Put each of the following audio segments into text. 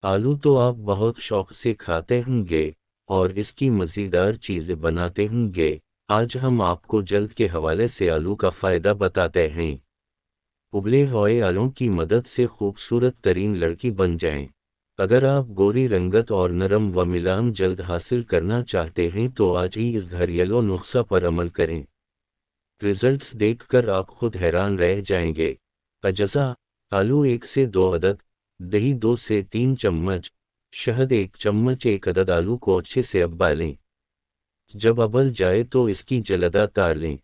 آلو تو آپ بہت شوق سے کھاتے ہوں گے اور اس کی مزیدار چیزیں بناتے ہوں گے۔ آج ہم آپ کو جلد کے حوالے سے آلو کا فائدہ بتاتے ہیں۔ ابلے ہوئے آلوں کی مدد سے خوبصورت ترین لڑکی بن جائیں۔ اگر آپ گوری رنگت اور نرم و ملائم جلد حاصل کرنا چاہتے ہیں تو آج ہی اس گھریلو نسخہ پر عمل کریں۔ رزلٹس دیکھ کر آپ خود حیران رہ جائیں گے۔ اجزا: آلو 1 سے 2 عدد، دہی 2 سے 3 چمچ، شہد 1 چمچ۔ 1 عدد آلو کو اچھے سے ابالیں۔ جب ابل جائے تو اس کی جلدہ اتار لیں۔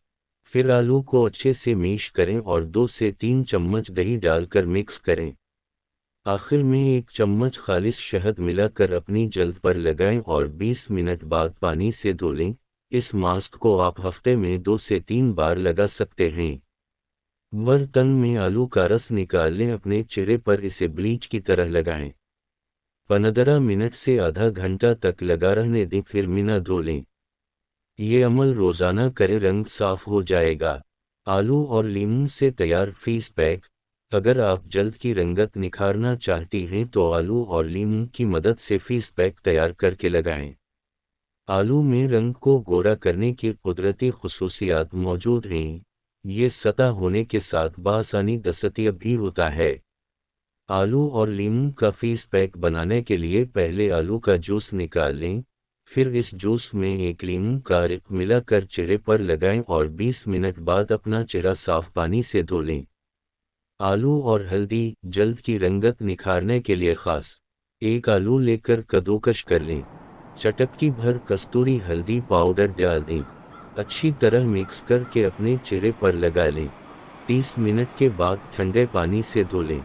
پھر آلو کو اچھے سے میش کریں اور 2 سے 3 چمچ دہی ڈال کر مکس کریں۔ آخر میں 1 چمچ خالص شہد ملا کر اپنی جلد پر لگائیں اور 20 منٹ بعد پانی سے دھو لیں۔ اس ماسک کو آپ ہفتے میں 2 سے 3 بار لگا سکتے ہیں۔ برتن میں آلو کا رس نکال لیں، اپنے چہرے پر اسے بلیچ کی طرح لگائیں۔ 15 منٹ سے آدھا گھنٹہ تک لگا رہنے دیں، پھر منہ دھو لیں۔ یہ عمل روزانہ کریں، رنگ صاف ہو جائے گا۔ آلو اور لیموں سے تیار فیس پیک۔ اگر آپ جلد کی رنگت نکھارنا چاہتی ہیں تو آلو اور لیموں کی مدد سے فیس پیک تیار کر کے لگائیں۔ آلو میں رنگ کو گورا کرنے کی قدرتی خصوصیات موجود ہیں۔ یہ سطح ہونے کے ساتھ بآسانی دستیاب بھی ہوتا ہے۔ آلو اور لیموں کا فیس پیک بنانے کے لیے پہلے آلو کا جوس نکال لیں، پھر اس جوس میں 1 لیموں کا رس ملا کر چہرے پر لگائیں اور 20 منٹ بعد اپنا چہرہ صاف پانی سے دھو لیں۔ آلو اور ہلدی جلد کی رنگت نکھارنے کے لیے خاص: 1 آلو لے کر کدوکش کر لیں، چٹکی بھر کستوری ہلدی پاؤڈر ڈال دیں، اچھی طرح مکس کر کے اپنے چہرے پر لگا لیں۔ 30 منٹ کے بعد ٹھنڈے پانی سے دھو لیں۔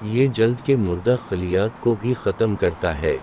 یہ جلد کے مردہ خلیات کو بھی ختم کرتا ہے۔